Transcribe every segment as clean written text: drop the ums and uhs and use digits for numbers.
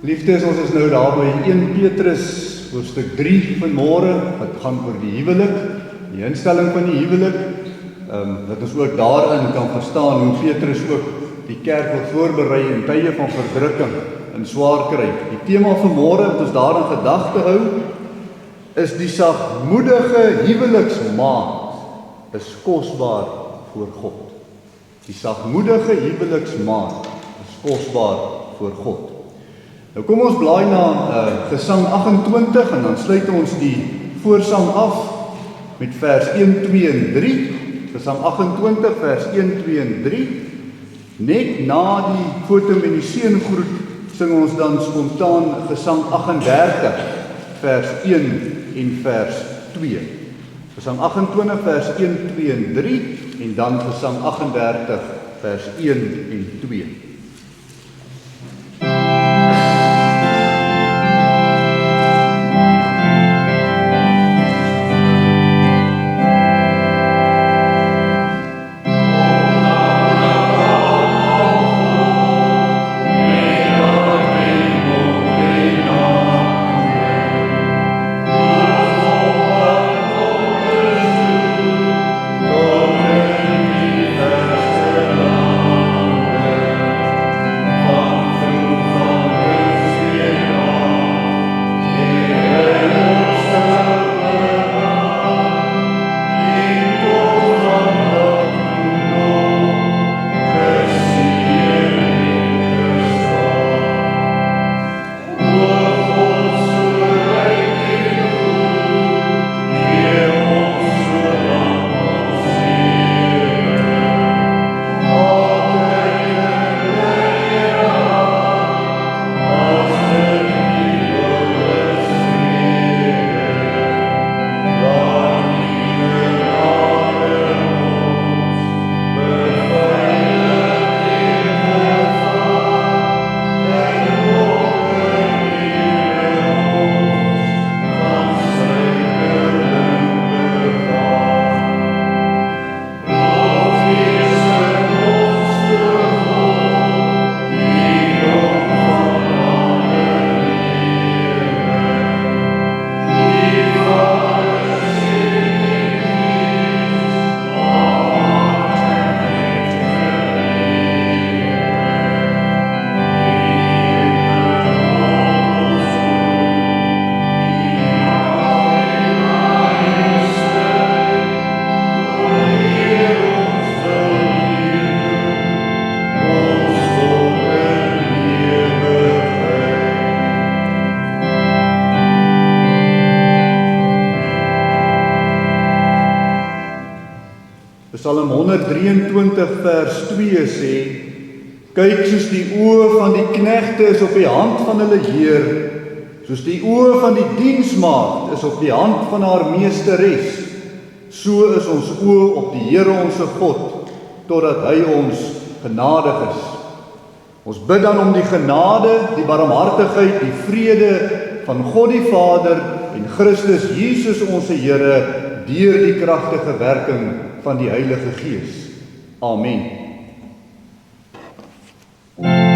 Liefdes, ons is nou daar by 1 Petrus hoofstuk 3 vanmôre, wat gaan oor die huwelik, die instelling van die huwelik, dat ons ook daarin kan verstaan hoe Petrus ook die kerk wil voorberei in tye van verdrukking en swaar kry. Die tema vanmôre wat ons daarin gedagte hou, is die sagmoedige huweliksmaat is kosbaar voor God. Die sagmoedige huweliksmaat is kosbaar voor God. Nou kom ons blaai na Gesang 28 en dan sluit ons die voorsang af met vers 1, 2 en 3. Gesang 28 vers 1, 2 en 3. Net na die foto en die seëngroet sing ons dan spontaan Gesang 38 vers 1 en vers 2. Gesang 28 vers 1, 2 en 3 en dan Gesang 38 vers 1 en 2. Psalm 123 vers 2 sê, kyk soos die oë van die knegte is op die hand van hulle Heer, soos die oë van die diensmaagd is op die hand van haar meesteres, so is ons oë op die Here onse God, totdat hy ons genadig is. Ons bid dan om die genade, die barmhartigheid, die vrede van God die Vader en Christus Jesus onse Here, deur die kragtige werking van die Heilige Gees. Amen. Oh,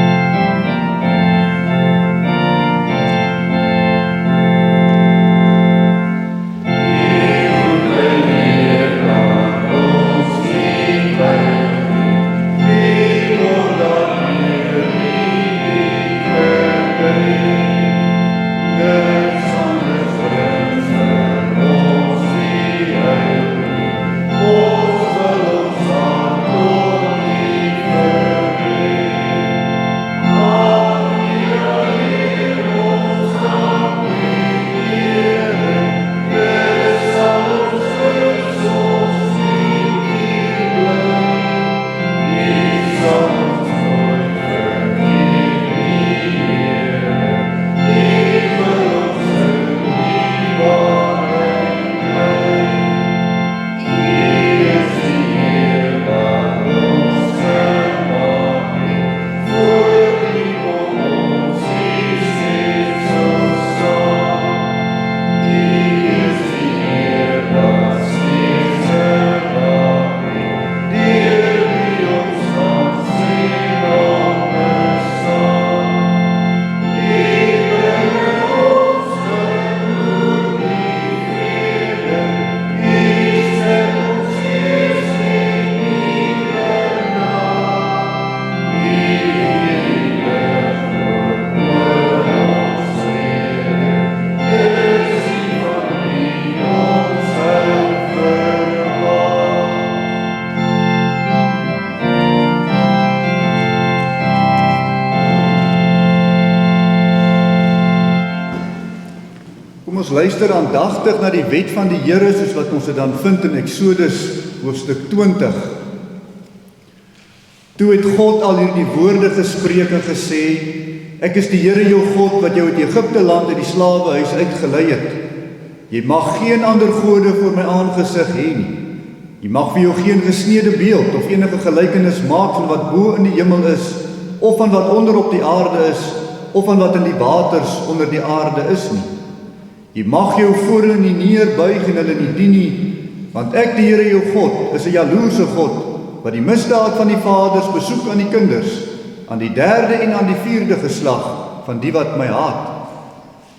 luister aandagtig na die wet van die Here, soos wat ons dit dan vind in Eksodus hoofstuk 20. Toe het God al hierdie woorde gespreek en gesê, ek is die Here jou God, wat jou uit Egipte land uit die slawehuis uitgelei het. Jy mag geen ander gode voor my aangesig hê nie. Jy mag vir jou geen gesneede beeld of enige gelykenis maak van wat bo in die hemel is, of van wat onder op die aarde is, of van wat in die waters onder die aarde is nie. Jy mag jou voor hulle nie neerbuig en hulle nie dien nie, want ek, die Here jou God, is 'n jaloerse God, wat die misdaad van die vaders besoek aan die kinders, aan die 3de en aan die 4de geslag van die wat my haat.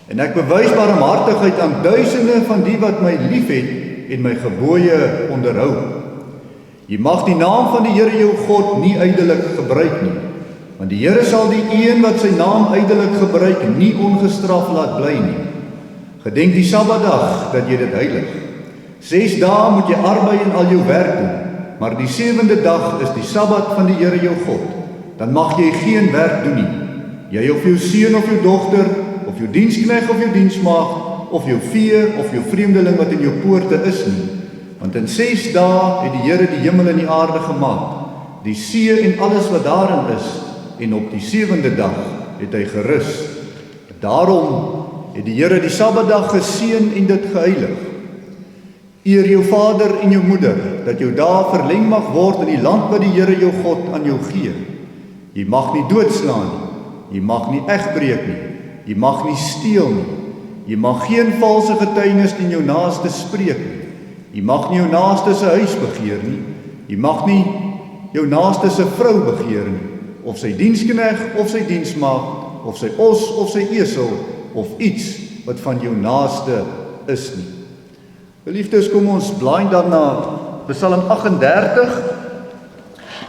En ek bewys barmhartigheid aan duisende van die wat my liefhet en my gebooie onderhou. Jy mag die naam van die Here jou God nie ydelik gebruik nie, want die Here sal die een wat sy naam ydelik gebruik nie ongestraf laat bly nie. Gedenk die Sabbatdag dat jy dit heilig. 6 dae moet jy arbei en al jou werk doen, maar die 7de dag is die Sabbat van die Here jou God. Dan mag jy geen werk doen nie. Jy of jou seun of jou dogter, of jou diensknegt of jou diensmaagd, of jou vee of jou vreemdeling wat in jou poorte is nie. Want in 6 dae het die Here die hemel en die aarde gemaak, die see en alles wat daarin is, en op die 7de dag het hy gerus. Daarom het die Here die Sabbatdag geseën en dit geheilig. Eer jou vader en jou moeder, dat jou dae verleng mag word in die land wat die Here jou God aan jou gee. Jy mag nie doodslaan nie, jy mag nie egbreek nie, jy mag nie steel nie, jy mag geen valse getuienis teen jou naaste spreek nie, jy mag nie jou naaste se huis begeer nie, jy mag nie jou naaste se vrou begeer nie, of sy diensknegt of sy diensmaagd, of sy os of sy esel, of iets wat van jou naaste is nie. Geliefdes, kom ons blaai dan na Psalm 38.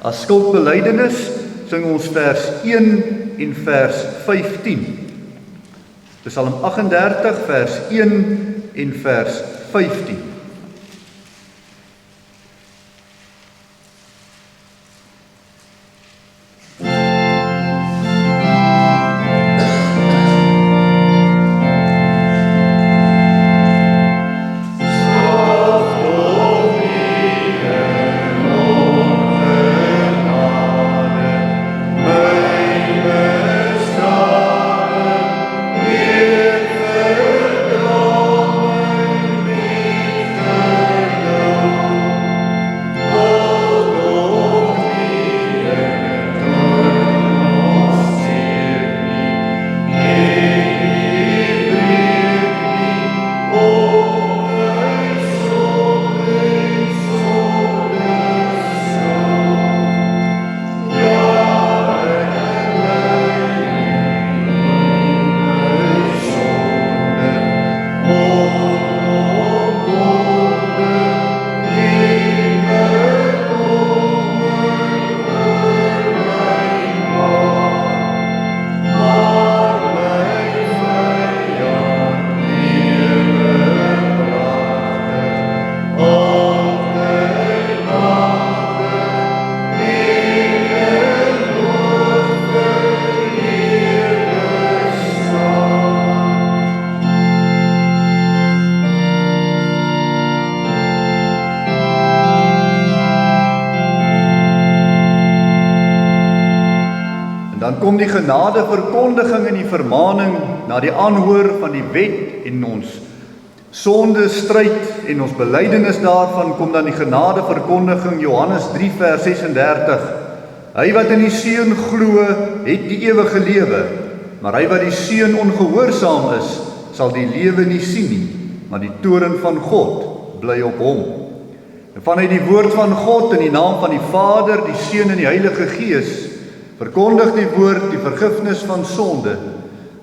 As skuldbelydenis sing ons vers 1 en vers 15. Psalm 38 vers 1 en vers 15. Dan kom die genadeverkondiging en die vermaning na die aanhoor van die wet en ons sonde stryd en ons belydenis daarvan, kom dan die genadeverkondiging, Johannes 3 vers 36. Hy wat in die Seun glo, het die ewige lewe, maar hy wat die Seun ongehoorsaam is, sal die lewe nie sien nie, maar die toorn van God bly op hom. En vanuit die woord van God in die naam van die Vader, die Seun en die Heilige Gees, verkondig die woord die vergifnis van sonde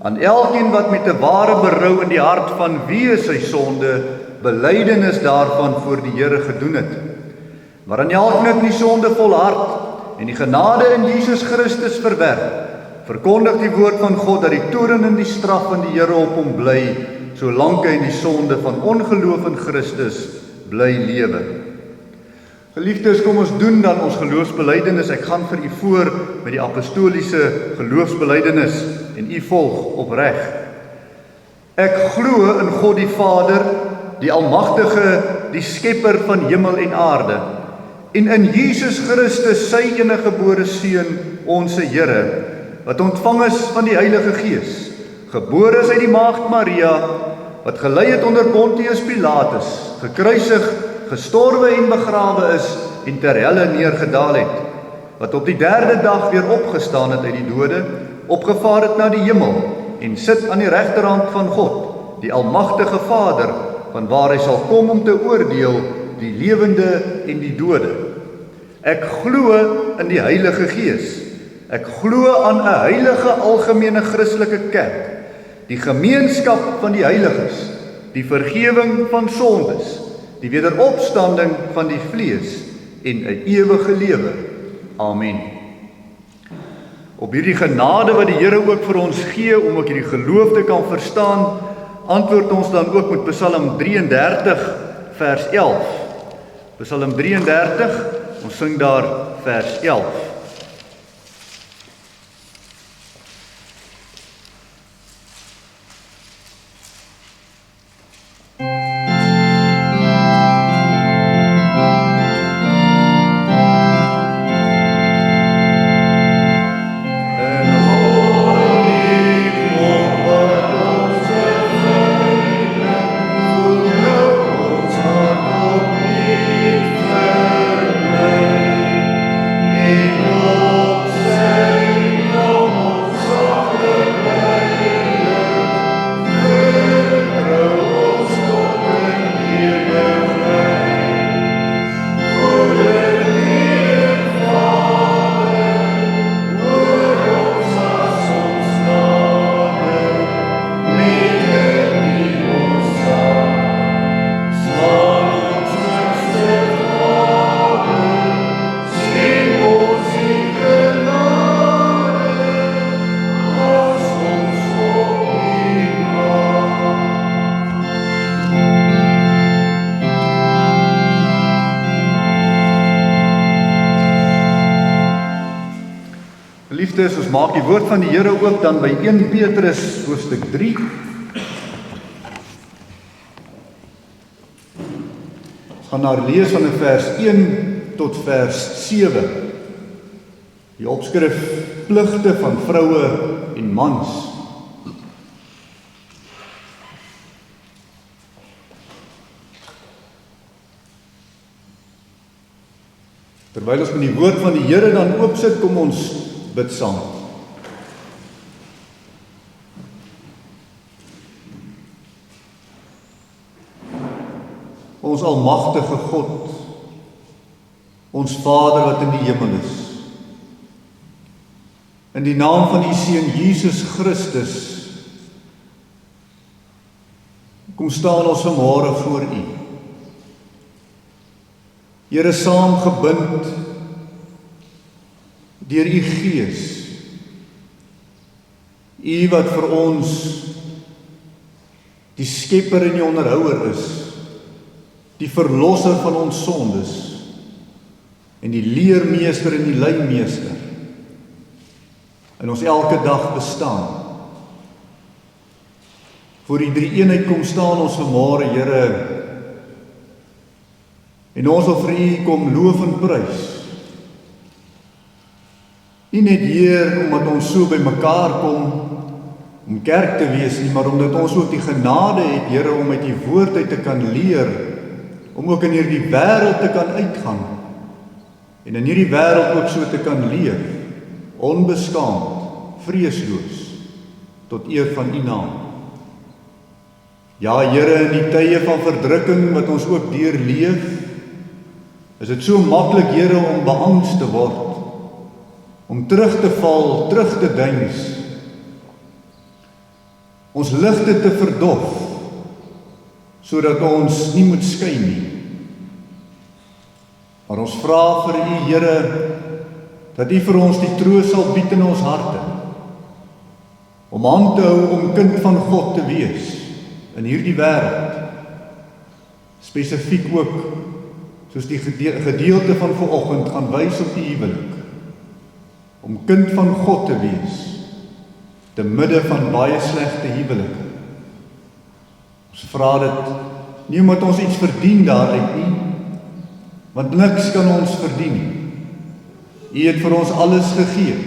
aan elkeen wat met 'n ware berou in die hart van wie is sy sonde, belydenis daarvan voor die Here gedoen het. Maar aan elkeen die sonde volhard en die genade in Jesus Christus verwerp, verkondig die woord van God dat die toorn en die straf van die Here op hom bly, solank hy in die sonde van ongeloof in Christus bly lewe. Geliefdes, kom ons doen dan ons geloofsbelydenis. Ek gaan vir u voor met die apostoliese geloofsbelydenis en u volg opreg. Ek glo in God die Vader, die Almagtige, die Skepper van hemel en aarde, en in Jesus Christus, sy eniggebore Seun, ons Here, wat ontvang is van die Heilige Gees, gebore is uit die Maagd Maria, wat gelei het onder Pontius Pilatus, gekruisig, gestorwe en begrawe is, en ter helle neergedaal het, wat op die 3de dag weer opgestaan het uit die dode, opgevaar het na die hemel, en sit aan die regterhand van God, die Almagtige Vader, vanwaar hy sal kom om te oordeel die lewende en die dode. Ek glo in die Heilige Gees. Ek glo aan 'n heilige algemene Christelike kerk, die gemeenskap van die heiliges, die vergewing van sondes, die wederopstanding van die vlees en 'n ewige lewe. Amen. Op hierdie genade wat die Here ook vir ons gee om ook hierdie geloof te kan verstaan, antwoord ons dan ook met Psalm 33 vers 11. Psalm 33, ons sing daar vers 11. Geliefdes, ons maak die woord van die Here oop dan by 1 Petrus hoofstuk 3. Ons gaan daar lees van vers 1 tot vers 7. Die opskrif pligte van vroue en mans. Terwyl ons met die woord van die Here dan oopsit, kom ons bid saam. Ons almagtige God, ons Vader wat in die hemel is, in die naam van die Seun Jesus Christus, kom staan ons vanmôre voor U. Here, saamgebind deur U Gees, U wat vir ons die Skepper en die onderhouer is, die verlosser van ons sondes, en die leermeester en die leimeester, in ons elke dag bestaan. Voor die drie eenheid kom staan ons vanmôre, Here, en ons wil vir U kom loof en prys. Nie net hier omdat ons so by mekaar kom om kerk te wees nie, maar omdat ons ook die genade het, Here, om uit die woord uit te kan leer, om ook in hierdie wêreld te kan uitgaan, en in hierdie wêreld ook so te kan leef, onbeskaamd, vreesloos, tot eer van U naam. Ja, Here, in die tye van verdrukking wat ons ook deurleef, is dit so maklik, Here, om beangst te word, om terug te val, terug te deins, ons ligte te verdof, sodat ons nie moet skyn nie. Maar ons vra vir U, Here, dat U vir ons die troos sal bied in ons harte, om aan te hou om kind van God te wees, in hierdie wêreld, spesifiek ook, soos die gedeelte van vanoggend gaan wys op die huwelik, om kind van God te wees, te midde van baie slegte huwelike. Ons vra dit nie omdat ons iets verdien daaruit nie, want niks kan ons verdien nie. U het vir ons alles gegee.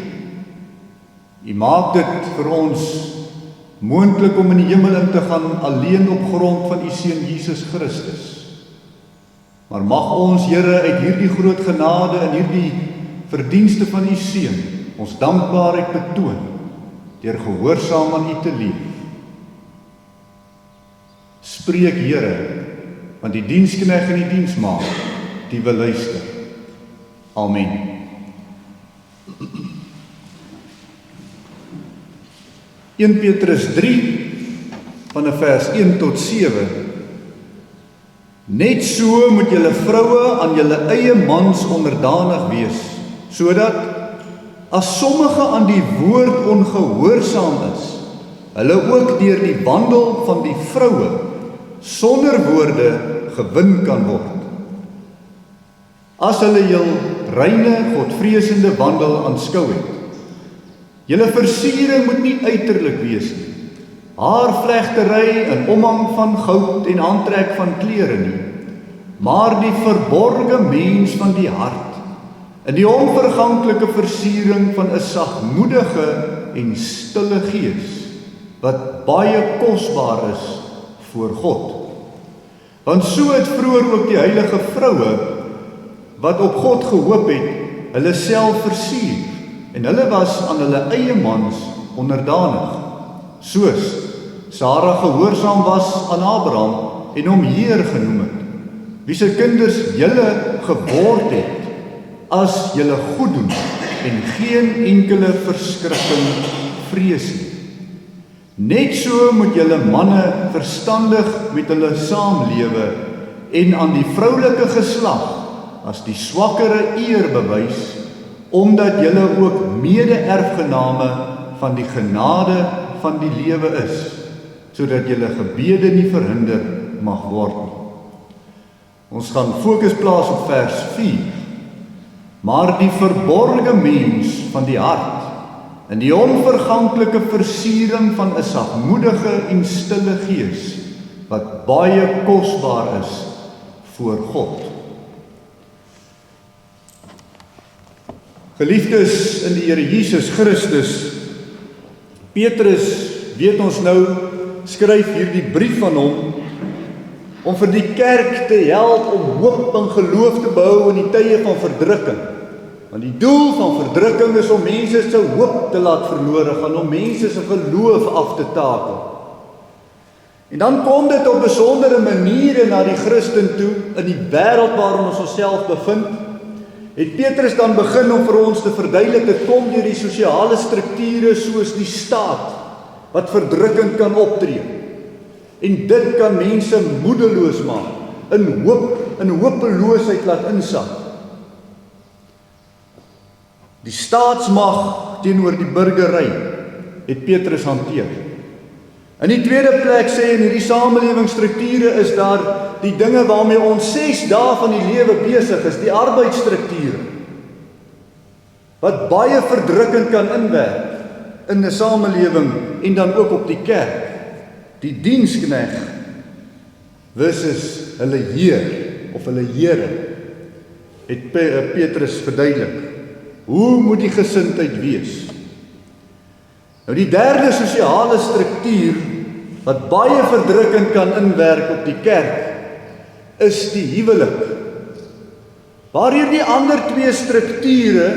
U maak dit vir ons moontlik om in die hemel in te gaan alleen op grond van u seun Jesus Christus. Maar mag ons, Here, uit hierdie groot genade en hierdie verdienste van u seun ons dankbaarheid betoon deur gehoorsaam aan u te leef. Spreek, Here, want die diensknegt en die diensmaagd, die wil luister. Amen. In Petrus 3 van vers 1 tot 7. Net so moet julle vroue aan julle eie mans onderdanig wees, sodat as sommige aan die woord ongehoorsaam is, hulle ook deur die wandel van die vroue sonder woorde gewin kan word. As hulle jul reine, godvreesende wandel aanskou het. Julle versiering moet nie uiterlik wees nie, haarvlegtery en omhang van goud en aantrek van klere nie, maar die verborge mens van die hart, in die onverganklike versiering van 'n sagmoedige en stille gees, wat baie kosbaar is voor God. Want so het vroeër ook die heilige vroue, wat op God gehoop het, hulle self versier, en hulle was aan hulle eie mans onderdanig, soos Sara gehoorsaam was aan Abraham en hom Heer genoem het, wie se kinders julle geword het, as julle goed doen en geen enkele verskrikking vrees nie. Net so moet julle manne verstandig met hulle saamlewe en aan die vroulike geslag as die swakkere eer bewys, omdat julle ook mede-erfgename van die genade van die lewe is, sodat julle gebede nie verhinder mag word nie. Ons gaan fokus plaas op vers 4. Maar die verborge mens van die hart, in die onverganklike versiering van 'n sagmoedige en stille gees, wat baie kosbaar is voor God. Geliefdes in die Here Jesus Christus, Petrus, weet ons nou, skryf hierdie brief van hom, om vir die kerk te help om hoop en geloof te behou in die tye van verdrukking. Want die doel van verdrukking is om mense se hoop te laat verlore gaan, om mense se geloof af te takel. En dan kom dit op besondere maniere na die Christen toe, in die wêreld waarin ons onsself bevind, het Petrus dan begin om vir ons te verduidelik, dit kom deur die sosiale strukture soos die staat, wat verdrukking kan optree. En dit kan mense moedeloos maak, in hopeloosheid laat insak. Die staatsmag teenoor die burgery het Petrus hanteer. In die tweede plek sê in hierdie samelewingsstrukture is daar die dinge waarmee ons 6 dae van die lewe besig is, die arbeidsstrukture, wat baie verdrukkend kan inwerk in 'n samelewing en dan ook op die kerk. Die diensknegt versus hulle heer of hulle here, het Petrus verduidelik. Hoe moet die gesindheid wees? Nou die derde sosiale struktuur wat baie verdrukkend kan inwerk op die kerk, is die huwelik. Waar hierdie ander twee strukture,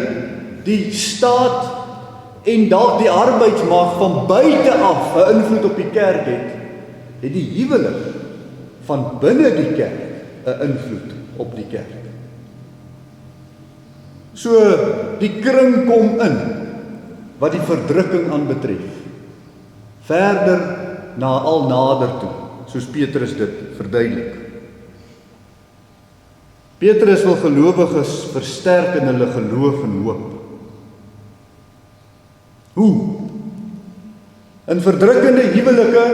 die staat en dalk die arbeidsmag van buite af 'n invloed op die kerk het die huwelik van binne die kerk 'n invloed op die kerk. So die kring kom in wat die verdrukking aanbetref, verder na al nader toe, soos Petrus dit verduidelik. Petrus wil gelowiges versterk in hulle geloof en hoop. Hoe? In verdrukkende huwelike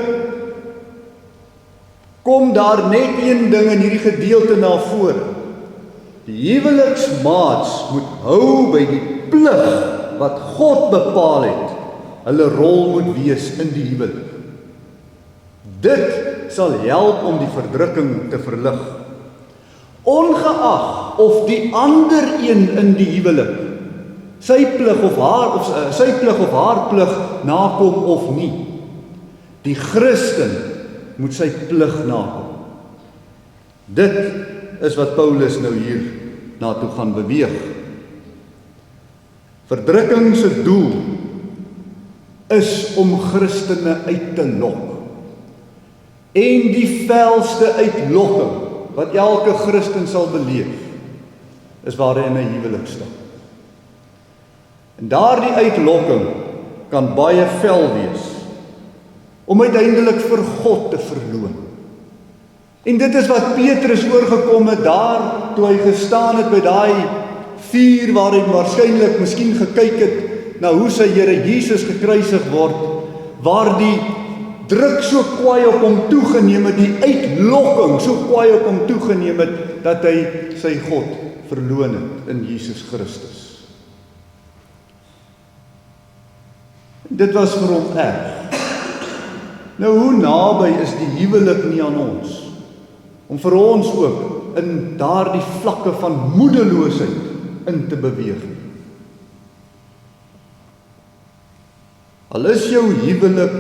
kom daar net een ding in hierdie gedeelte na vore. Die huweliksmaats moet hou by die plig wat God bepaal het. Hulle rol moet wees in die huwelik. Dit sal help om die verdrukking te verlig. Ongeag of die ander een in die huwelik sy plig of haar plig nakom of nie. Die Christen moet sy plig nakom. Dit is wat Paulus nou hier na toe gaan beweeg. Verdrukking se doel is om Christene uit te lok. En die felste uitlokking wat elke Christen sal beleef, is waar hy in 'n huwelik stap. En daardie uitlokking kan baie fel wees, om uiteindelik vir God te verloon. En dit is wat Petrus oorgekom het daar, toe hy gestaan het by daai vuur, waar hy waarskynlik miskien gekyk het, na hoe sy Here Jesus gekruisig word, waar die druk so kwaai op hom toegeneem het, die uitlokking so kwaai op hom toegeneem het, dat hy sy God verloon het in Jesus Christus. Dit was vir hom erg. Nou, hoe naby is die huwelik nie aan ons, om vir ons ook in daardie vlakke van moedeloosheid in te beweeg. Al is jou huwelik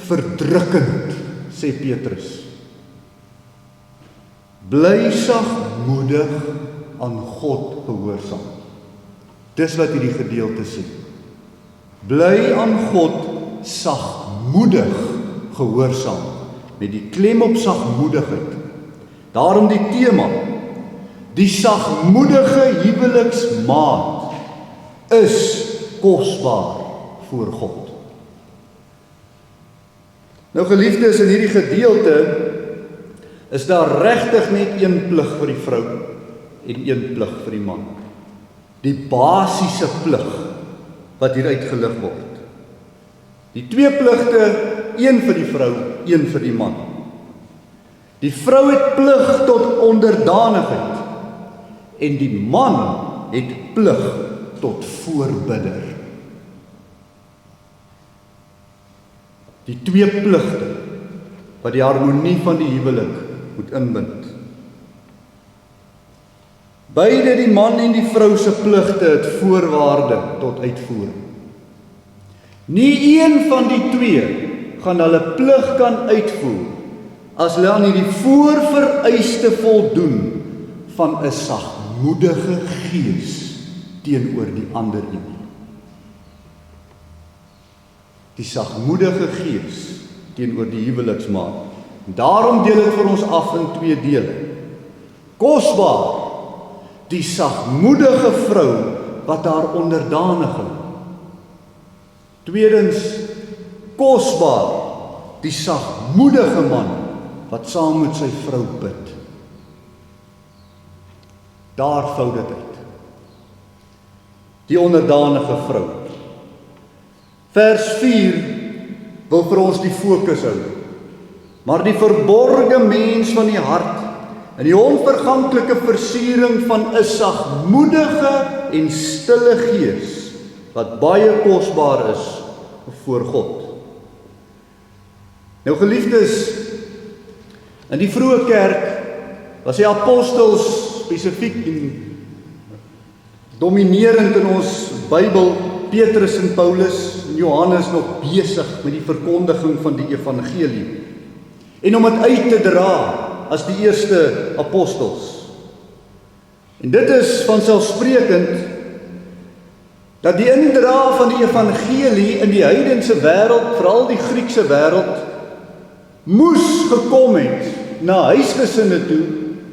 verdrukkend, sê Petrus, bly sagmoedig aan God gehoorsaam. Dis wat hierdie gedeelte sê. Bly aan God sagmoedig gehoorsaam, met die klem op sagmoedigheid. Daarom die tema, die sagmoedige huweliksmaat is kosbaar voor God. Nou geliefdes, in hierdie gedeelte is daar regtig net een plig vir die vrou en een plig vir die man. Die basiese plig wat hier uitgelig word. Die twee pligte, een vir die vrou, een vir die man. Die vrou het plig tot onderdanigheid en die man het plig tot voorbidder. Die twee pligte wat die harmonie van die huwelik moet inbind. Beide die man en die vrou se pligte het voorwaarde tot uitvoering. Nie een van die twee gaan hulle plig kan uitvoer as hulle aan hierdie voorvereiste voldoen van 'n sagmoedige gees teenoor die ander een. Die sagmoedige gees teenoor die huweliksmaat. Daarom deel dit vir ons af in twee dele. Kosbaar, die sagmoedige vrou wat haar onderdanige. Tweedens, kosbaar, die sagmoedige man wat saam met sy vrou bid. Daar vou dit uit. Die onderdanige vrou. Vers 4 wil vir ons die fokus hou. Maar die verborge mens van die hart en die onverganklike versiering van 'n sagmoedige en stille gees wat baie kosbaar is voor God. Nou geliefdes, in die vroeë kerk was die apostels spesifiek en dominerend in ons Bybel, Petrus en Paulus en Johannes nog besig met die verkondiging van die evangelie en om dit uit te dra as die eerste apostels. En dit is vanselfsprekend dat die indra van die evangelie in die heidense wêreld, veral die Griekse wêreld, moes gekom het na huisgesinne toe,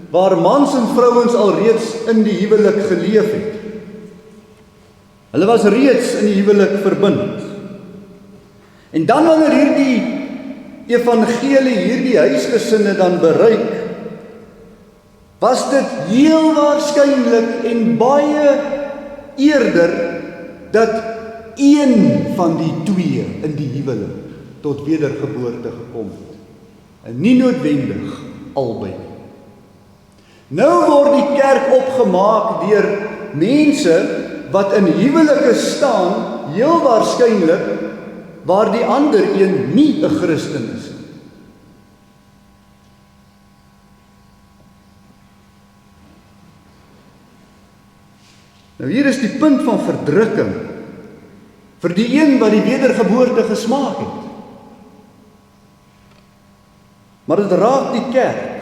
waar mans en vrouens alreeds in die huwelik geleef het. Hulle was reeds in die huwelik verbind. En dan wanneer hierdie evangelie hierdie huisgesinne dan bereik, was dit heel waarskynlik en baie eerder dat een van die twee in die huwelik tot wedergeboorte gekom het. En nie noodwendig albei. Nou word die kerk opgemaak deur mense wat in huwelike staan, heel waarskynlik waar die ander een nie 'n Christen is. Nou hier is die punt van verdrukking vir die een wat die wedergeboorte gesmaak het. Maar dit raak die kerk.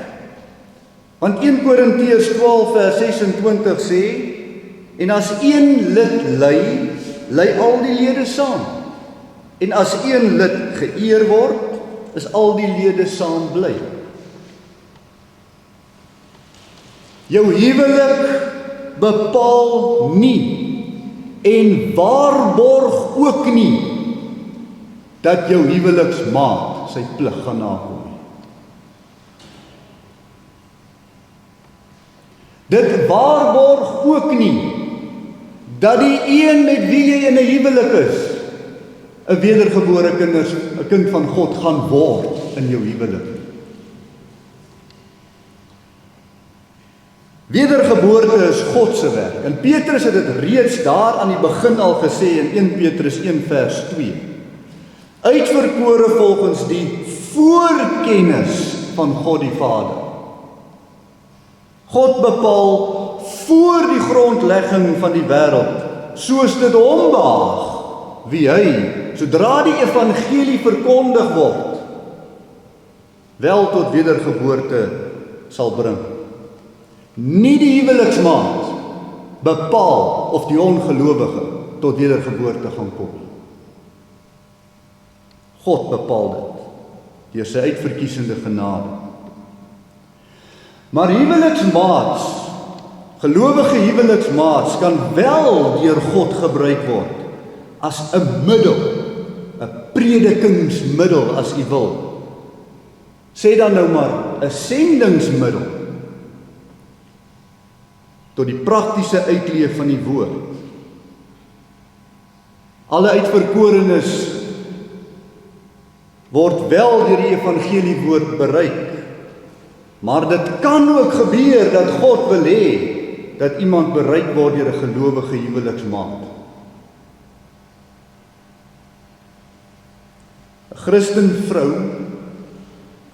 Want 1 Korintiërs 12 vers 26 sê, en as een lid ly, ly al die lede saam. En as een lid geëer word, is al die lede saam bly. Jou huwelik bepaal nie en waarborg ook nie dat jou huweliksmaat sy plig gaan nakom nie. Dit waarborg ook nie dat die een met wie jy in 'n huwelik is, 'n wedergebore kind van God gaan word in jou huwelik. Wedergeboorte is God se werk. En Petrus het dit reeds daar aan die begin al gesê in 1 Petrus 1 vers 2. Uitverkore volgens die voorkennis van God die Vader. God bepaal voor die grondlegging van die wêreld, soos dit hom behaag, wie hy, sodra die evangelie verkondig word, wel tot wedergeboorte sal bring. Nie die huweliksmaat bepaal of die ongelowige tot wedergeboorte gaan kom. God bepaal dit deur sy uitverkiesende genade. Maar huweliksmaats, gelowige huweliksmaats kan wel deur God gebruik word as 'n middel, 'n predikingsmiddel as u wil. Sê dan nou maar 'n sendingsmiddel tot die praktiese uitleef van die woord. Alle uitverkorenes word wel deur die evangelie woord bereik, maar dit kan ook gebeur dat God wil hê dat iemand bereik word deur 'n gelowige huweliksmaat. 'n Christen vrou,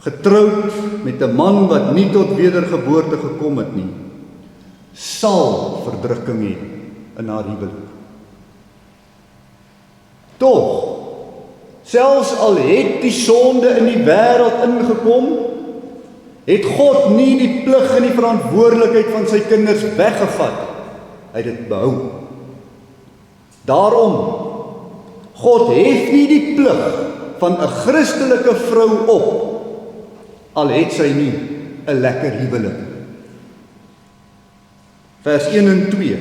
getroud met 'n man wat nie tot wedergeboorte gekom het nie, sal verdrukking hê in haar huwelik. Tog, selfs al het die sonde in die wêreld ingekom, het God nie die plig en die verantwoordelikheid van sy kinders weggevat. Hy het dit behou. Daarom, God hef nie die plig van 'n Christelike vrou op, al het sy nie 'n lekker huwelik. Vers 1 en 2.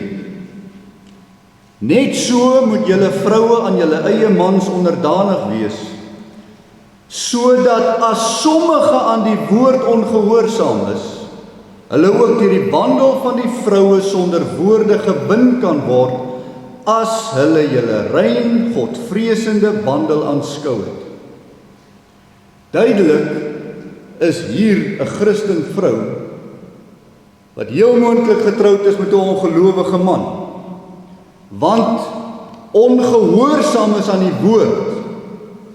Net so moet julle vroue aan julle eie mans onderdanig wees, sodat as sommige aan die woord ongehoorsaam is, hulle ook deur die wandel van die vroue sonder woorde gewin kan word, as hulle julle rein, godvreesende wandel aanskou het. Duidelik is hier 'n Christen vrou wat heel moontlik getroud is met 'n ongelowige man, want ongehoorsaam is aan die woord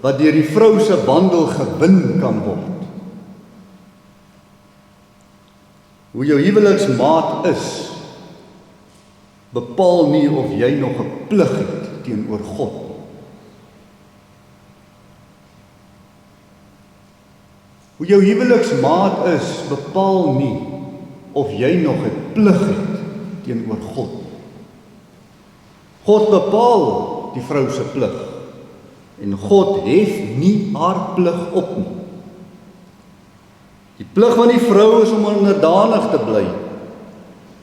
wat deur die vrou se wandel gewin kan word. Hoe jou huweliksmaat is, bepaal nie of jy nog 'n plig het teenoor God. Hoe jou huweliksmaat is, bepaal nie of jy nog 'n plig het teenoor God. God bepaal die vrou se plig en God hef nie haar plig op nie. Die plig van die vrou is om onderdanig te bly,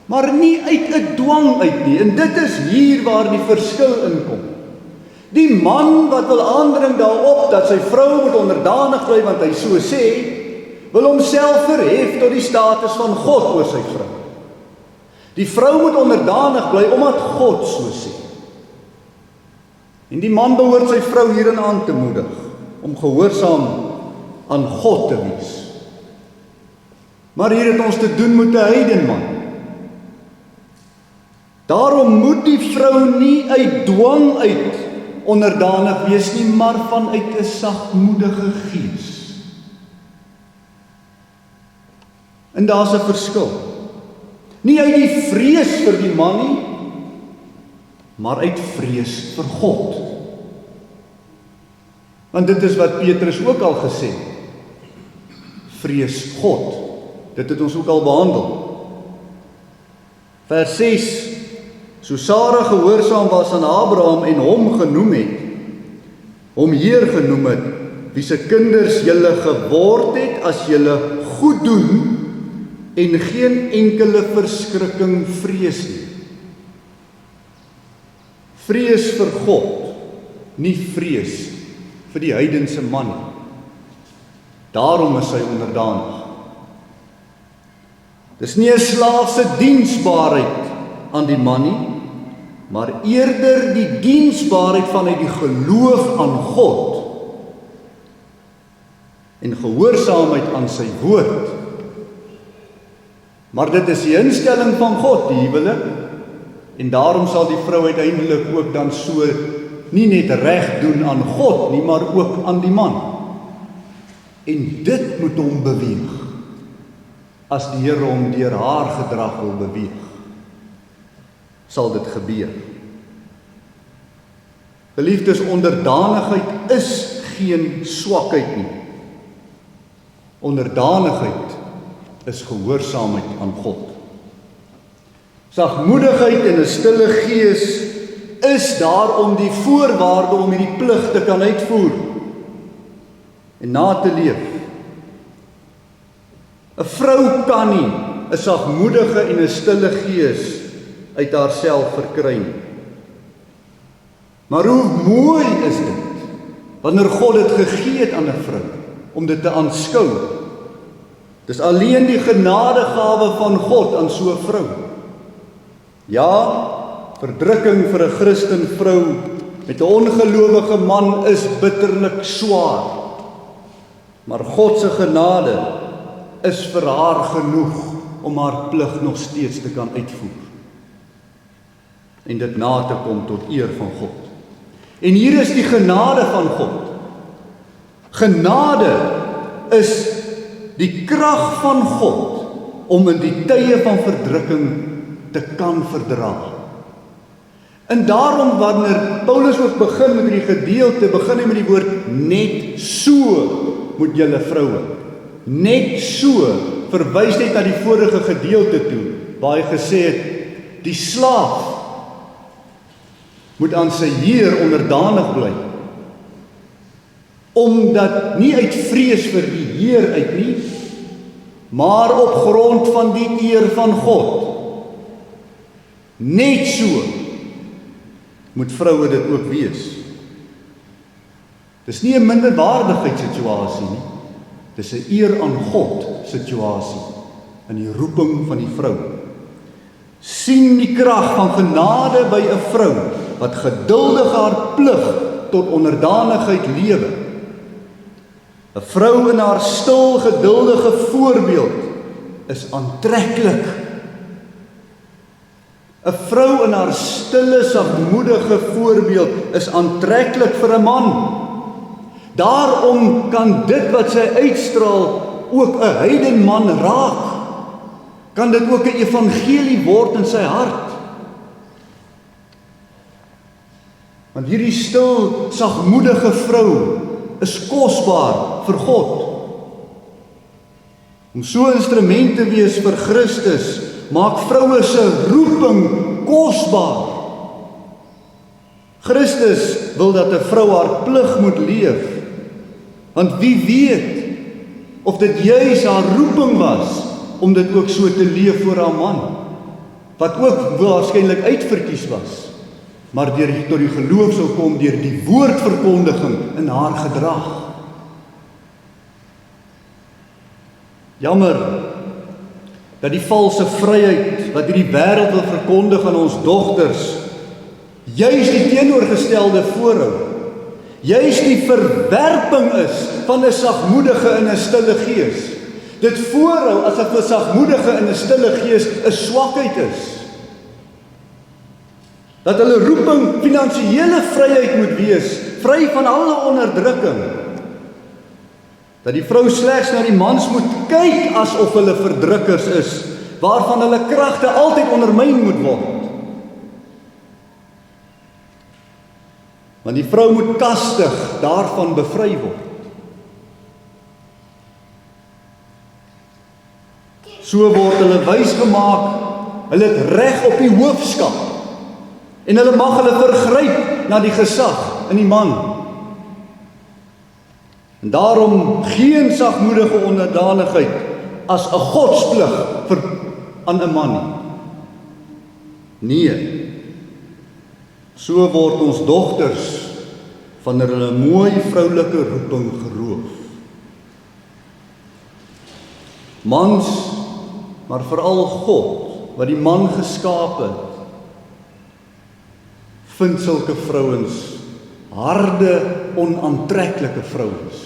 maar nie uit 'n dwang uit nie, en dit is hier waar die verskil inkom. Die man wat wil aandring daarop dat sy vrou moet onderdanig bly want hy so sê, wil homself verhef tot die status van God oor sy vrou. Die vrou moet onderdanig bly omdat God so sê. En die man behoort sy vrou hierin aan te moedig om gehoorsaam aan God te wees. Maar hier het ons te doen met 'n heidenman. Daarom moet die vrou nie uit dwang uit onderdanig wees nie, maar vanuit 'n sagmoedige gees. En daar's 'n verskil. Nie uit die vrees vir die man nie, maar uit vrees vir God. Want dit is wat Petrus ook al gesê het. Vrees God. Dit het ons ook al behandel. Vers 6, so Sara gehoorsaam was aan Abraham en hom genoem het, hom Heer genoem het, wie se kinders julle geword het as julle goed doen en geen enkele verskrikking vrees nie. Vrees vir God, nie vrees vir die heidense man nie. Daarom is hy onderdanig. Dis nie 'n slaaf se diensbaarheid aan die man nie, maar eerder die diensbaarheid vanuit die geloof aan God en gehoorsaamheid aan sy woord. Maar dit is die instelling van God, die huwelik, en daarom sal die vrou uiteindelik ook dan so nie net reg doen aan God nie, maar ook aan die man. En dit moet hom beweeg, as die Here hom deur haar gedrag wil beweeg, sal dit gebeur. Geliefdes, onderdanigheid is geen swakheid nie. Onderdanigheid is gehoorsaamheid aan God. Sagmoedigheid en 'n stille gees is daarom die voorwaarde om hierdie plig te kan uitvoer en na te leef. 'n Vrou kan nie 'n sagmoedige en 'n stille gees uit haarself verkry nie. Maar hoe mooi is dit wanneer God dit gegee het aan 'n vrou om dit te aanskou. Dis alleen die genadegawe van God aan so 'n vrou. Ja, verdrukking vir 'n Christen vrou met 'n ongelowige man is bitterlik swaar. Maar God se genade is vir haar genoeg om haar plig nog steeds te kan uitvoer. En dit na te kom tot eer van God. En hier is die genade van God. Genade is die krag van God om in die tye van verdrukking te kan verdra. En daarom wanneer Paulus ook begin met die gedeelte, begin hy met die woord net so moet julle vroue. Net so verwys net na die vorige gedeelte toe, waar hy gesê het, die slaaf moet aan sy Heer onderdanig bly. Omdat nie uit vrees vir die Heer uit nie, maar op grond van die eer van God. Net so moet vroue dit ook wees. Dis nie 'n minderwaardigheidssituasie nie. Dis 'n eer aan God situasie in die roeping van die vrou. Sien die krag van genade by 'n vrou wat geduldig haar plig tot onderdanigheid lewe. 'n Vrou in haar stil geduldige voorbeeld is aantreklik. 'n Vrou in haar stille sagmoedige voorbeeld is aantreklik vir 'n man. Daarom kan dit wat sy uitstraal ook 'n heidenman raak. Kan dit ook 'n evangelie word in sy hart. Want hierdie stil sagmoedige vrou is kosbaar vir God. Om so 'n instrument te wees vir Christus, maak vroue se roeping kosbaar. Christus wil dat 'n vrou haar plig moet leef. Want wie weet of dit juis haar roeping was om dit ook so te leef voor haar man, wat ook waarskynlik uitverkies was, maar tot die geloof sou kom deur die woordverkondiging in haar gedrag. Jammer dat die valse vryheid wat hierdie wêreld wil verkondig aan ons dogters, juis die teenoorgestelde voorhou, juis die verwerping is van 'n sagmoedige en 'n stille gees. Dit voorhou asof 'n sagmoedige en 'n stille gees 'n swakheid is. Dat hulle roeping finansiële vryheid moet wees, vry van alle onderdrukking. Dat die vrou slegs na die mans moet kyk asof hulle verdrukkers is, waarvan hulle kragte altyd ondermyn moet word. Want die vrou moet kastig daarvan bevry word. So word hulle wys gemaak, hulle het reg op die hoofskap, en hulle mag hulle vergryp na die gesag in die man. En daarom geen sagmoedige onderdanigheid as 'n godsplig aan 'n man nie. Nee, so word ons dogters van hulle mooi vroulike roeping geroof. Mans, maar veral God, wat die man geskaap het, vind sulke vrouens harde, onaantreklike vrouens.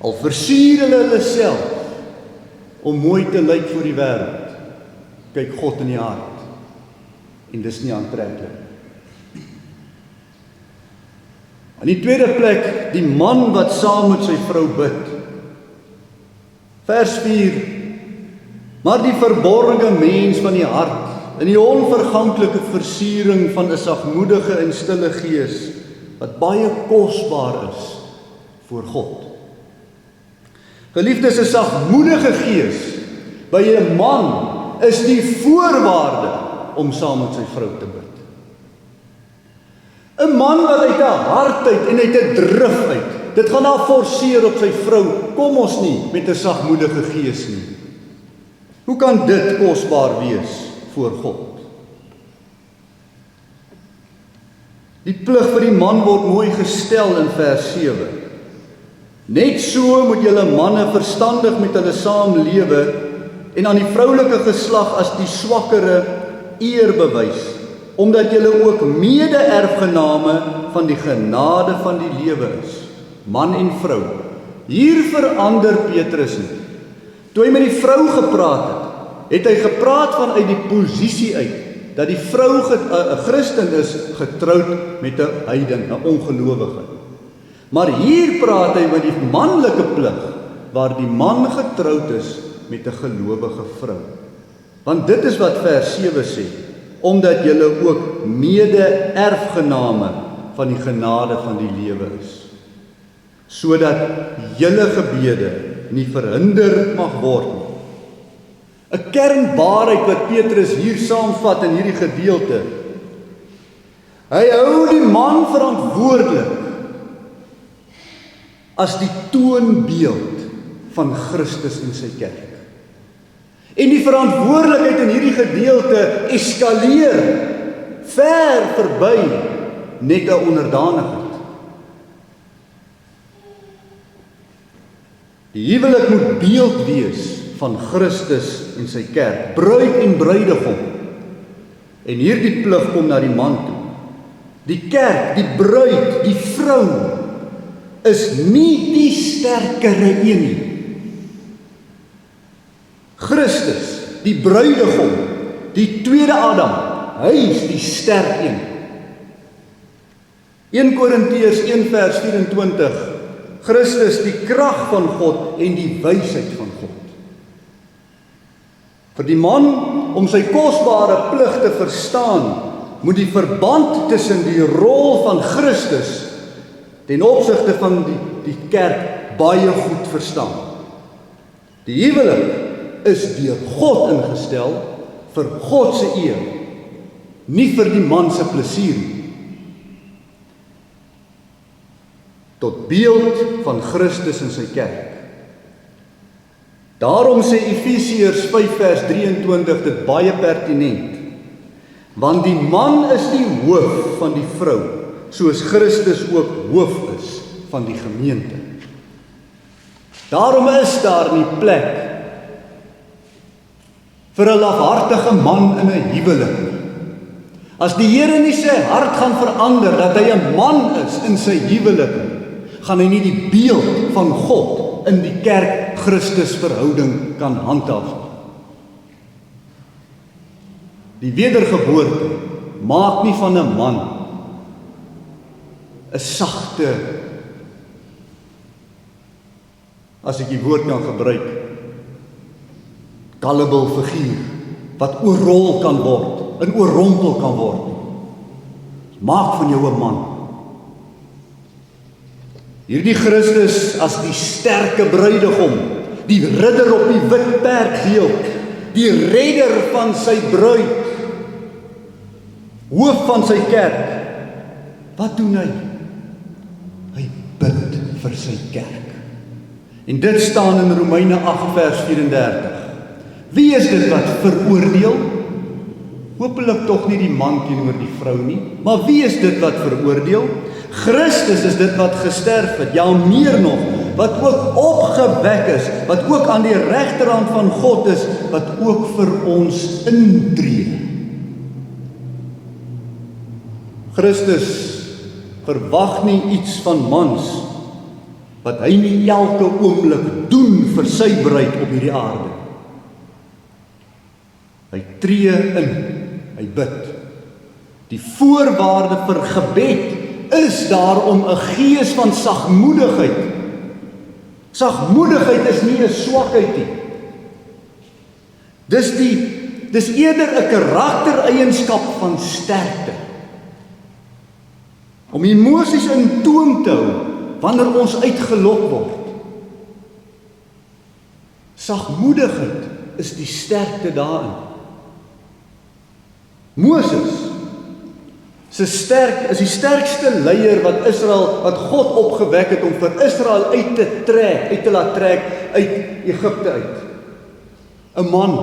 Al versier hulle self om mooi te lyk vir die wêreld, kyk God in die hart, en dis nie aantreklik. In die tweede plek, die man wat saam met sy vrou bid. Vers 4, maar die verborgde mens van die hart, in die onverganklike versiering van 'n sagmoedige en stille gees, wat baie kosbaar is voor God. Geliefdes, 'n sagmoedige gees by 'n man is die voorwaarde om saam met sy vrou te bid. 'n man wat uit 'n hart uit en uit 'n drif uit, dit gaan daar forceer op sy vrou, kom ons nie met 'n sagmoedige gees nie. Hoe kan dit kosbaar wees voor God? Die plig vir die man word mooi gestel in vers 7. Net so moet julle manne verstandig met hulle saamlewe en aan die vroulike geslag as die swakkere eer bewys, omdat julle ook mede-erfgename van die genade van die lewe is, man en vrou. Hier verander Petrus nie. Toe hy met die vrou gepraat het hy gepraat vanuit die posisie uit, dat die vrou 'n Christen is, getroud met 'n heiden, 'n ongelowige. Maar hier praat hy met die manlike plig, waar die man getroud is met 'n gelowige vrou. Want dit is wat vers 7 sê, omdat julle ook mede-erfgename van die genade van die lewe is, sodat julle gebede nie verhinder mag word nie. 'n Kernwaarheid wat Petrus hier saamvat in hierdie gedeelte. Hy hou die man verantwoordelik as die toonbeeld van Christus en sy kerk. En die verantwoordelikheid in hierdie gedeelte eskaleer ver verby net 'n onderdanigheid. Die huwelik moet beeld wees van Christus en sy kerk, bruid en bruidegom. En hierdie plig kom na die man toe. Die kerk, die bruid, die vrou is nie die sterkere een nie. Christus, die bruidegom, die tweede Adam, hy is die sterk een. 1 Korintiërs 1 vers 24, Christus die krag van God en die wysheid van God. Vir die man om sy kosbare plig te verstaan, moet die verband tussen die rol van Christus ten opsigte van die kerk baie goed verstaan. Die huwelik is deur God ingestel vir God se eer, nie vir die man se plesier nie. Tot beeld van Christus en sy kerk. Daarom sê Efesiërs 5 vers 23 dit baie pertinent. Want die man is die hoof van die vrou, soos Christus ook hoof is van die gemeente. Daarom is daar nie plek vir 'n lafhartige man in 'n huwelik. As die Here nie sy hart gaan verander dat hy 'n man is in sy huwelik, gaan hy nie die beeld van God in die kerk-Christus verhouding kan handhaaf. Die wedergeboorte maak nie van 'n man 'n sagte, as ek die woord kan gebruik, gullible figuur, wat oorrol kan word, en oorrompel kan word. Maak van jou 'n man. Hierdie Christus as die sterke bruidegom, die ridder op die wit perd beeld, die redder van sy bruid, hoof van sy kerk. Wat doen hy? Hy bid vir sy kerk. En dit staan in Romeine 8 vers 34. Wie is dit wat veroordeel? Hopelik tog nie die man teenoor die vrou nie, maar wie is dit wat veroordeel? Christus is dit wat gesterf het, ja meer nog, wat ook opgewek is, wat ook aan die regterhand van God is, wat ook vir ons intree. Christus verwag nie iets van mans, wat hy nie elke oomblik doen vir sy bruid op hierdie aarde. Hy tree in, hy bid. Die voorwaarde vir gebed is daarom 'n gees van sagmoedigheid. Sagmoedigheid is nie 'n swakheid nie. Dis eerder 'n karaktereienskap van sterkte. Om emosies in toom te hou wanneer ons uitgelok word. Sagmoedigheid is die sterkte daarin. Moses is die sterkste leier wat God opgewek het om vir Israel uit te laat trek uit Egipte uit. 'n man.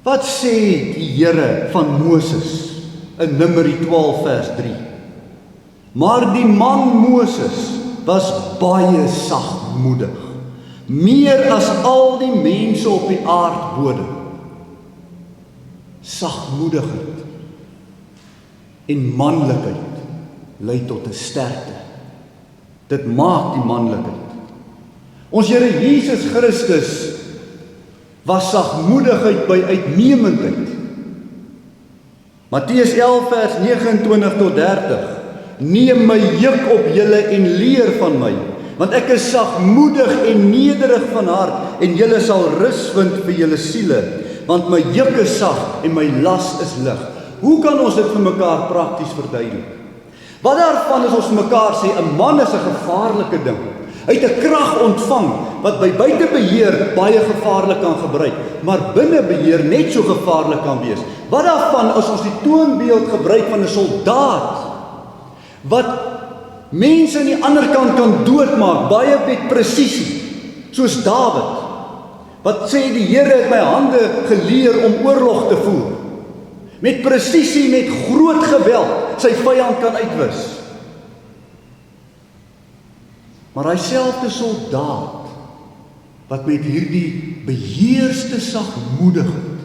Wat sê die Here van Moses in Numeri 12 vers 3? Maar die man Moses was baie sagmoedig, meer as al die mense op die aardbodem. Sagmoedigheid en manlikheid lei tot 'n sterkte. Dit maak die manlikheid. Ons Here Jesus Christus was sagmoedigheid by uitnemendheid. Matteus 11 vers 29 tot 30. Neem my juk op julle en leer van my, want ek is sagmoedig en nederig van hart, en julle sal rus vind vir julle siele, want my juk is sag en my las is lig. Hoe kan ons dit vir mekaar prakties verduidelik? Wat daarvan is ons vir mekaar sê, 'n man is 'n gevaarlike ding. Hy het 'n krag ontvang wat by buite beheer baie gevaarlik kan gebruik, maar binne beheer net so gevaarlik kan wees. Wat daarvan as ons die toonbeeld gebruik van 'n soldaat wat mense aan die ander kant kan doodmaak, baie met presisie, soos Dawid, wat sê die Here het my hande geleer om oorlog te voer, met presisie, met groot geweld, sy vyand kan uitwis. Maar hy selfde soldaat, wat met hierdie beheerste sagmoedigheid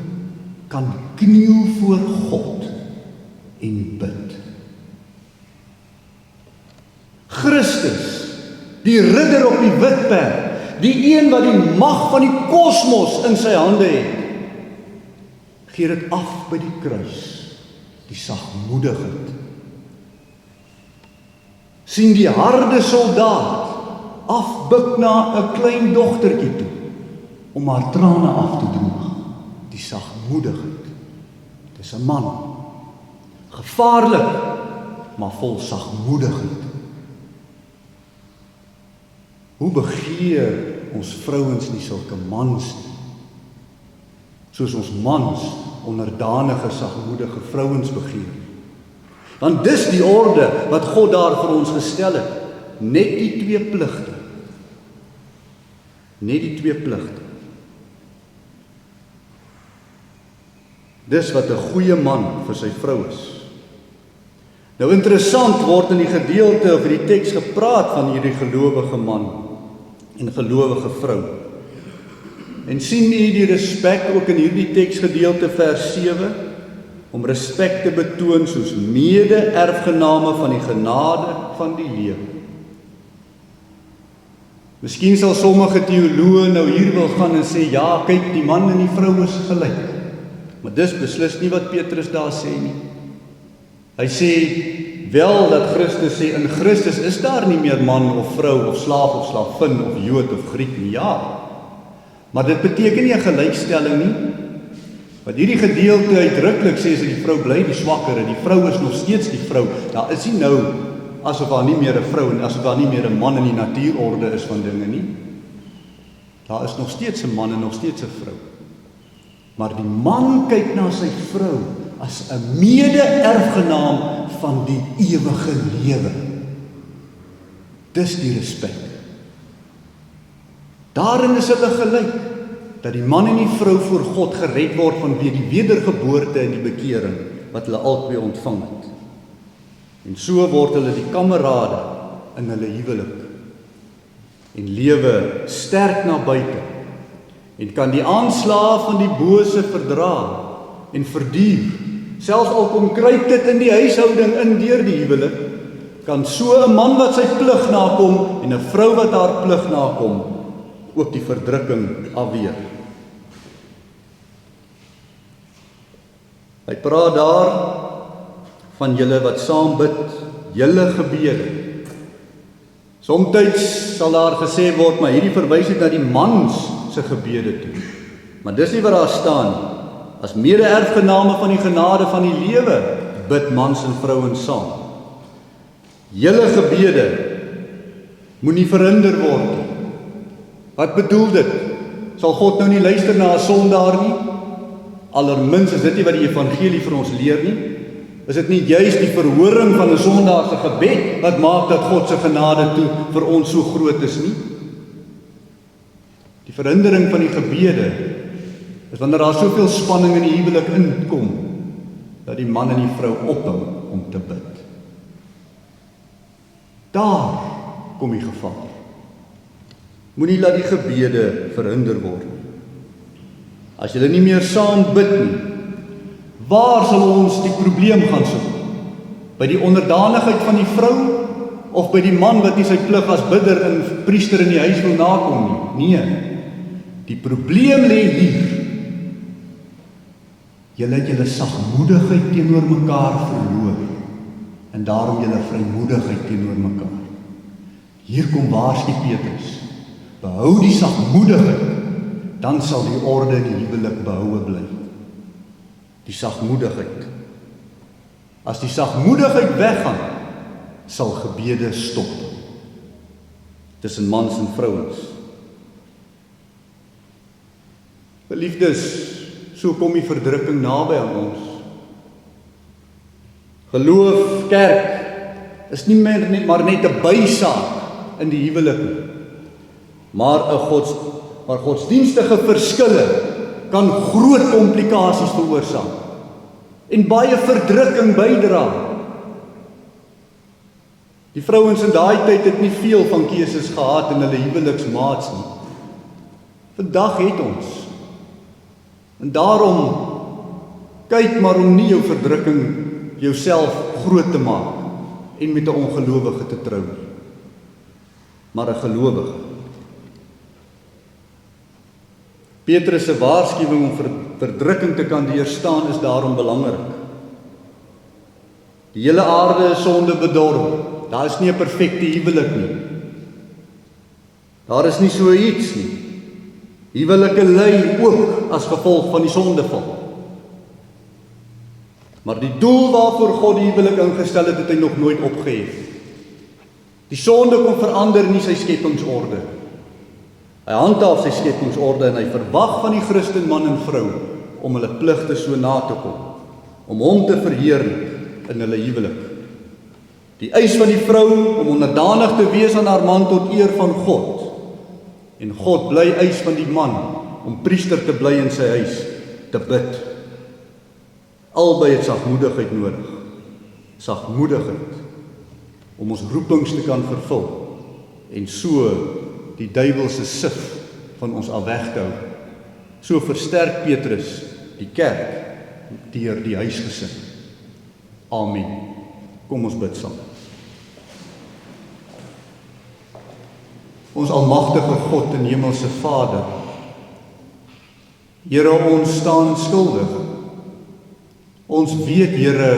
kan kniel voor God en bid. Christus, die ridder op die wit perd, die een wat die mag van die kosmos in sy hande het, gee dit af by die kruis, die sagmoedigheid. Sien die harde soldaat afbuk na 'n klein dogtertjie toe, om haar trane af te droog, die sagmoedigheid. Dis 'n man, gevaarlik, maar vol sagmoedigheid. Hoe begeer ons vrouens nie sulke mans nie, soos ons mans onderdanige, sagmoedige vrouens begeer. Want dis die orde wat God daar vir ons gestel het, net die twee pligte. Net die twee pligte. Dis wat 'n goeie man vir sy vrou is. Nou interessant word in die gedeelte of in die teks gepraat van hierdie gelowige man en gelowige vrou. En sien u die respek ook in hierdie teksgedeelte vers 7, om respek te betoon soos mede-erfgename van die genade van die lewe. Miskien sal sommige teoloë nou hier wil gaan en sê, ja, kyk, die man en die vrou is gelyk. Maar dis beslis nie wat Petrus daar sê nie. Hy sê wel dat Christus sê, in Christus is daar nie meer man of vrou of slaaf of slavin of Jood of Griek nie, ja. Maar dit beteken nie 'n gelykstelling nie. Wat hierdie gedeelte uitdruklik sê, is dat die vrou bly die swakker, en die vrou is nog steeds die vrou. Daar is nie nou, asof daar nie meer 'n vrou, en asof daar nie meer 'n man in die natuurorde is van dinge nie. Daar is nog steeds 'n man en nog steeds 'n vrou. Maar die man kyk na sy vrou as 'n mede-erfgenaam van die ewige lewe. Dis die respek. Daarin is hulle gelyk, dat die man en die vrou voor God gered word vanweë die wedergeboorte en die bekering wat hulle albei ontvang het. En so word hulle die kamerade in hulle huwelik en lewe sterk na buite en kan die aanslae van die bose verdra en verduur. Selfs al kom kruip dit in die huishouding in deur die huwelik, kan so 'n man wat sy plig nakom en 'n vrou wat haar plig nakom ook die verdrukking afweer. Hy praat daar van julle wat saam bid, julle gebede. Somtyds sal daar gesê word, maar hierdie verwys net na die mans se gebede toe. Maar dis nie wat daar staan. As mede-erfgename van die genade van die lewe, bid mans en vrouens saam. Julle gebede moenie verhinder word nie. Wat bedoel dit? Sal God nou nie luister na 'n sondaar nie? Allermins is dit nie wat die evangelie vir ons leer nie. Is dit nie juist die verhoring van 'n sondaar se gebed wat maak dat God se genade toe vir ons so groot is nie? Die verhindering van die gebede is wanneer daar soveel spanning in die huwelik inkom dat die man en die vrou ophou om te bid. Daar kom die gevaar. Moenie laat die gebede verhinder word nie. As julle nie meer saam bid nie, waar sal ons die probleem gaan soek? By die onderdanigheid van die vrou of by die man wat nie sy plig as bidder en priester in die huis wil nakom nie? Nee. Die probleem lê hier. Julle het julle sagmoedigheid teenoor mekaar verloor en daarom julle vrymoedigheid teenoor mekaar. Hier kom waarsku Petrus. Behou die sagmoedigheid, dan sal die orde in die huwelik behoue bly. Die sagmoedigheid. As die sagmoedigheid weggaan, sal gebede stop. Tussen mans en vrouens. Geliefdes, so kom die verdrukking naby aan ons. Geloof, kerk, is nie meer maar net 'n bysaak in die huwelik nie. Maar godsdienstige verskille kan groot komplikasies veroorsaak en baie verdrukking bydra. Die vrouens in daai tyd het nie veel van keuses gehad in hulle huweliksmaats nie. Vandag het ons. En daarom kyk maar om nie jou verdrukking jouself groot te maak en met 'n ongelowige te trou nie, maar 'n gelowige. Petrus se waarskuwing om verdrukking te kan deurstaan is daarom belangrik. Die hele aarde is sonde bedorwe. Daar is nie 'n perfekte huwelik nie. Daar is nie so iets nie. Huwelike ly ook as gevolg van die sondeval. Maar die doel waarvoor God die huwelik ingestel het, het hy nog nooit opgehef. Die sonde kom verander nie sy skepingsorde. Hy handhaaf sy skepingsorde en hy verwag van die Christen man en vrou om hulle pligte so na te kom, om hom te verheerlik in hulle huwelik. Die eis van die vrou om onderdanig te wees aan haar man tot eer van God. En God bly eis van die man om priester te bly in sy huis, te bid. Albei het sagmoedigheid nodig. Sagmoedigheid om ons roepings te kan vervul en so die duiwelse sif van ons af weg te hou. So versterk Petrus die kerk deur die huisgesin. Amen. Kom ons bid saam. Ons almagtige God en hemelse Vader, Here, ons staan skuldig. Ons weet, Here,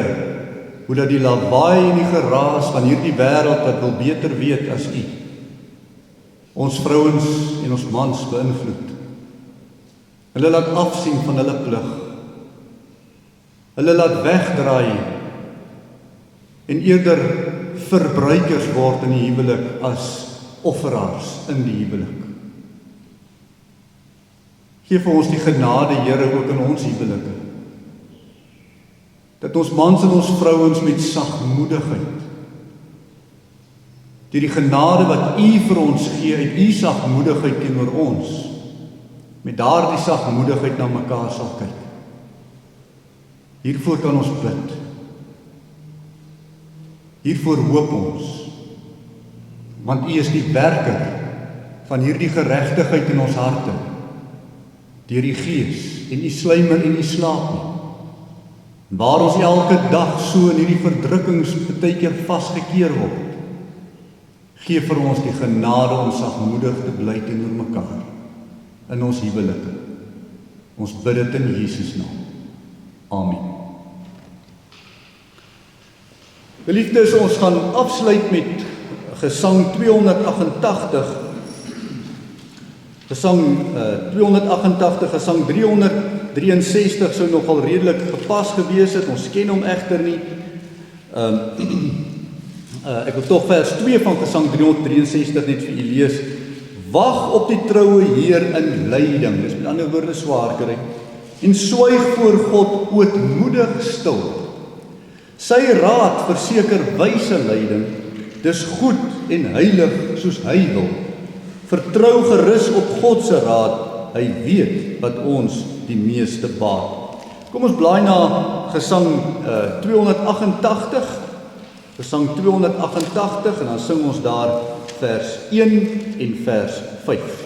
hoe dat die lawaai en die geraas van hierdie wêreld wat wil beter weet as U, ons vrouens en ons mans beïnvloed. Hulle laat afsien van hulle plig hulle laat wegdraai en eerder verbruikers word in die huwelik as offeraars in die huwelik. Geef vir ons die genade, Here, ook in ons huwelike, dat ons mans en ons vrouens met sagmoedigheid, deur die genade wat U vir ons gee, uit U sagmoedigheid teenoor ons, met daardie sagmoedigheid na mekaar sal kyk. Hiervoor kan ons bid. Hiervoor hoop ons, want U is die werker van hierdie geregtigheid in ons harte, deur die Gees, en U slymer en U slaap nie. Waar ons elke dag so in hierdie verdrukkings baie keer vasgekeer word, gee vir ons die genade om sagmoedig te bly teenoor mekaar, in ons huwelike. Ons bid dit in Jesus naam. Amen. Geliefdes, ons gaan afsluit met Gesang 288, Gesang 288, Gesang 363 sou nogal redelik gepas gewees het, ons ken hom egter nie. Ek wil tog vers 2 van Gesang 363 net vir u lees. Wag op die troue Heer in lyding, dis met ander woorde swaar kry, en swyg voor God ootmoedig stil. Sy raad verseker wyse lyding, dis goed en heilig soos hy wil. Vertrou gerus op God se raad, hy weet wat ons die meeste baat. Kom ons blaai na Gesang 288, Gesang 288, en dan sing ons daar vers 1 en vers 5.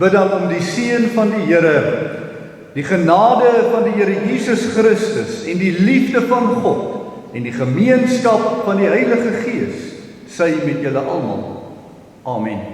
Bid dan om die seën van die Here, die genade van die Here Jesus Christus en die liefde van God en die gemeenskap van die Heilige Gees, sy met julle almal. Amen.